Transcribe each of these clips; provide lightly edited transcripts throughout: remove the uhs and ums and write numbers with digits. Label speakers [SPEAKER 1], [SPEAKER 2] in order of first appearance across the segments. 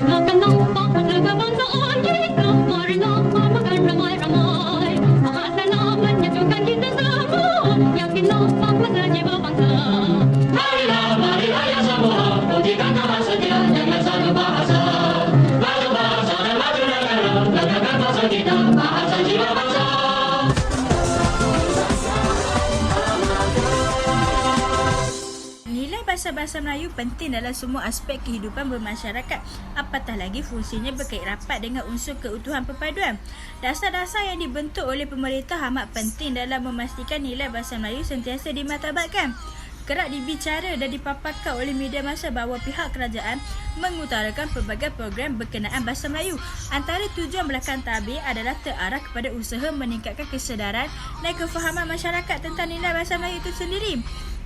[SPEAKER 1] Akan nampak kebangsaan kita, marilah makan ramai-ramai. Masalah menyatukan kita semua, yakin nampak jiwa bangsa. Marilah, marilah ya semua, pujikan nama setia dengan satu bahasa. Maju bahasa dan maju negara, tegakkan bahasa kita, bahasa jiwa bangsa.
[SPEAKER 2] Nilai bahasa Melayu penting dalam semua aspek kehidupan bermasyarakat, apatah lagi fungsinya berkait rapat dengan unsur keutuhan perpaduan. Dasar-dasar yang dibentuk oleh pemerintah amat penting dalam memastikan nilai bahasa Melayu sentiasa dimartabatkan. Kerap dibicara dan dipaparkan oleh media massa bahawa pihak kerajaan mengutarakan pelbagai program berkenaan bahasa Melayu. Antara tujuan belakang tabir adalah terarah kepada usaha meningkatkan kesedaran dan kefahaman masyarakat tentang nilai bahasa Melayu itu sendiri.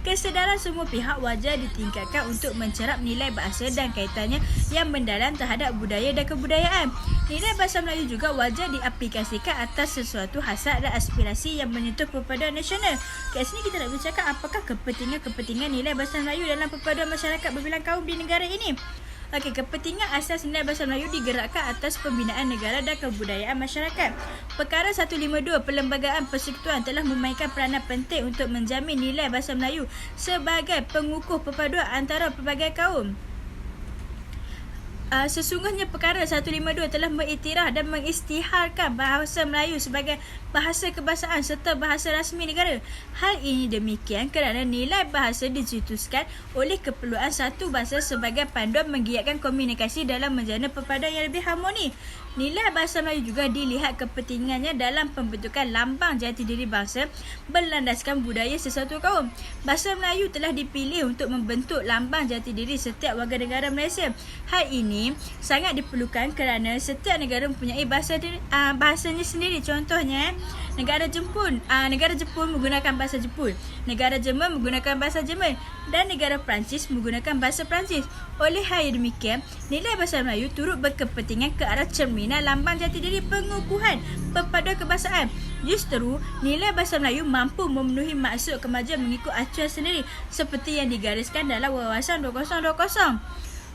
[SPEAKER 2] Kesedaran semua pihak wajar ditingkatkan untuk mencerap nilai bahasa dan kaitannya yang mendalam terhadap budaya dan kebudayaan. Nilai bahasa Melayu juga wajar diaplikasikan atas sesuatu hasrat dan aspirasi yang menyentuh perpaduan nasional. Kat sini kita nak bercakap apakah kepentingan nilai bahasa Melayu dalam perpaduan masyarakat berbilang kaum di negara ini. Okey, kepentingan asas nilai bahasa Melayu digerakkan atas pembinaan negara dan kebudayaan masyarakat. Perkara 152 Perlembagaan Persekutuan telah memainkan peranan penting untuk menjamin nilai bahasa Melayu sebagai pengukuh perpaduan antara pelbagai kaum. Sesungguhnya perkara 152 telah mengiktiraf dan mengisytiharkan bahasa Melayu sebagai bahasa kebangsaan serta bahasa rasmi negara. Hal ini demikian kerana nilai bahasa dicetuskan oleh keperluan satu bahasa sebagai panduan menggiatkan komunikasi dalam menjana perpaduan yang lebih harmoni. Nilai bahasa Melayu juga dilihat kepentingannya dalam pembentukan lambang jati diri bangsa berlandaskan budaya sesuatu kaum. Bahasa Melayu telah dipilih untuk membentuk lambang jati diri setiap warga negara Malaysia. Hal ini sangat diperlukan kerana setiap negara mempunyai bahasanya sendiri. Contohnya, negara Jepun menggunakan bahasa Jepun, negara Jerman menggunakan bahasa Jerman dan negara Perancis menggunakan bahasa Perancis. Oleh hal yang demikian, nilai bahasa Melayu turut berkepentingan ke arah cerminan lambang jati diri pengukuhan perpaduan kebangsaan. Justru, nilai bahasa Melayu mampu memenuhi maksud kemajuan mengikut acuan sendiri seperti yang digariskan dalam Wawasan 2020.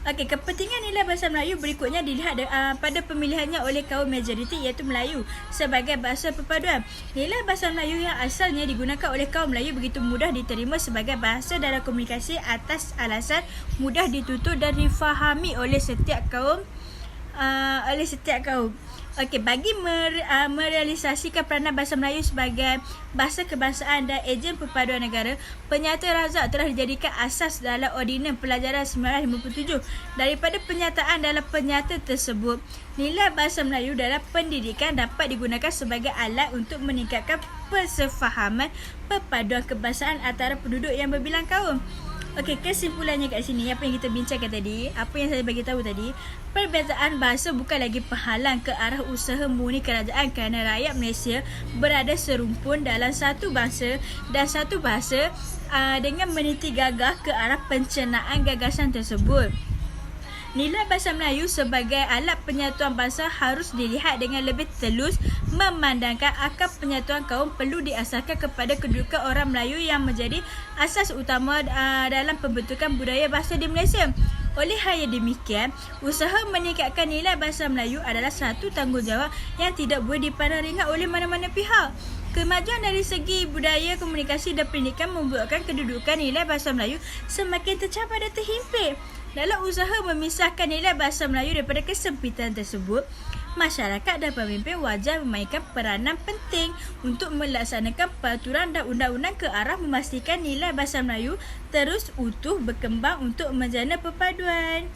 [SPEAKER 2] Okey, kepentingan nilai bahasa Melayu berikutnya dilihat pada pemilihannya oleh kaum majoriti iaitu Melayu sebagai bahasa perpaduan. Nilai bahasa Melayu yang asalnya digunakan oleh kaum Melayu begitu mudah diterima sebagai bahasa dalam komunikasi atas alasan mudah ditutur dan difahami oleh setiap kaum. Okey, bagi merealisasikan peranan bahasa Melayu sebagai bahasa kebangsaan dan ejen perpaduan negara, penyata razak telah dijadikan asas dalam Ordinan Pelajaran 1957. Daripada penyataan dalam penyata tersebut, nilai bahasa Melayu dalam pendidikan dapat digunakan sebagai alat untuk meningkatkan persefahaman perpaduan kebangsaan antara penduduk yang berbilang kaum. Okey, kesimpulannya kat sini apa yang kita bincangkan tadi, apa yang saya bagi tahu tadi, perbezaan bahasa bukan lagi penghalang ke arah usaha murni kerajaan kerana rakyat Malaysia berada serumpun dalam satu bangsa dan satu bahasa dengan meniti gagah ke arah pencernaan gagasan tersebut. Nilai bahasa Melayu sebagai alat penyatuan bangsa harus dilihat dengan lebih telus memandangkan akar penyatuan kaum perlu diasaskan kepada kedudukan orang Melayu yang menjadi asas utama dalam pembentukan budaya bahasa di Malaysia. Oleh hal yang demikian, usaha meningkatkan nilai bahasa Melayu adalah satu tanggungjawab yang tidak boleh dipandang ringan oleh mana-mana pihak. Kemajuan dari segi budaya, komunikasi dan pendidikan membuatkan kedudukan nilai bahasa Melayu semakin tercapai dan terhimpit. Dalam usaha memisahkan nilai bahasa Melayu daripada kesempitan tersebut, masyarakat dan pemimpin wajar memainkan peranan penting untuk melaksanakan peraturan dan undang-undang ke arah memastikan nilai bahasa Melayu terus utuh berkembang untuk menjana perpaduan.